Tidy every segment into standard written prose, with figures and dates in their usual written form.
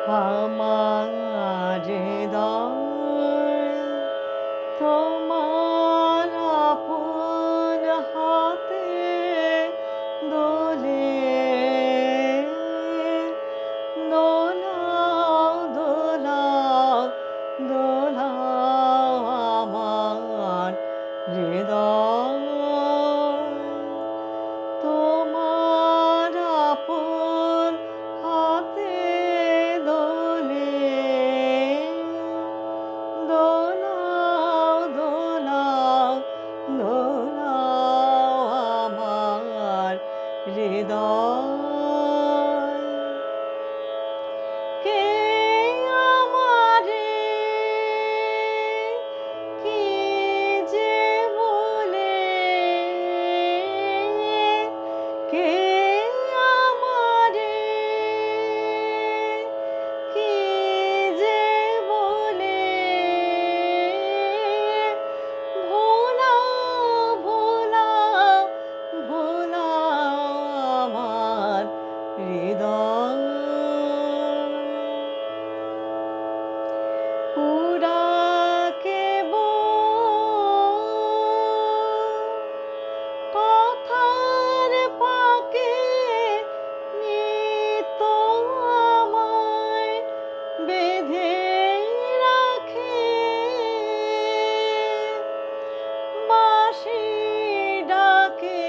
আমার হৃদয় তোমার আপন হাতে দোলে দোলাও দোলাও দোলাও আমার হৃদয় তোমার আপন হাতে দোলে দোলাও দোলাও দোলাও আমার হৃদয় কে আমারে কি যে বলে কে আমারে কি যে বলে ভোলাও ভোলাও ভোলাও আমার হৃদয় পুরাকে কথার পাকে নিত আমায় বেঁধে রাখে বাঁশি ডাকে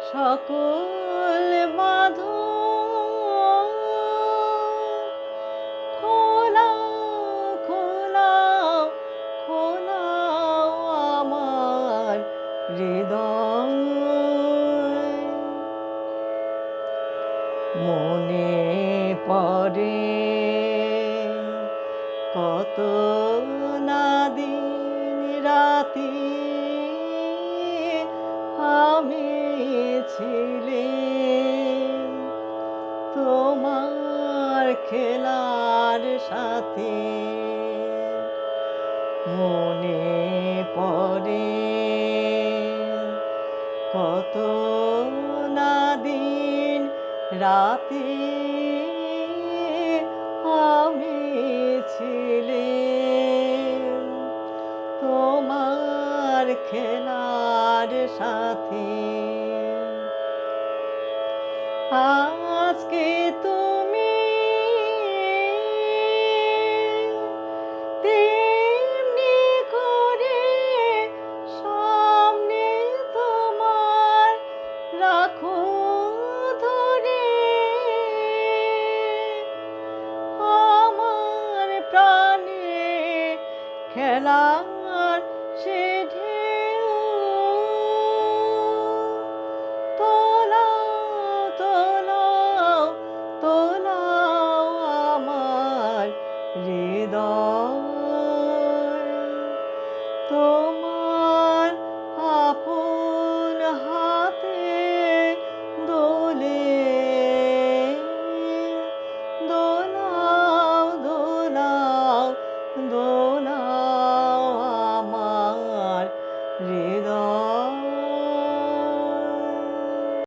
সকল বাঁধন খোলাও খোলাও খোলাও আমার হৃদয় মনে পড়ে কত না দিন রাতি আমি ছিলাম তোমার খেলার সাথে মনে পড়ে কত না দিন রাতে আমি ছিলাম তোমার খেলার সাথে আজকে তুমি তেমনি করে সামনে তোমার রাখো ধরে আমার প্রাণে খেলার সে ঢেউ তোলাও তোলাও তোলাও আমার হৃদয়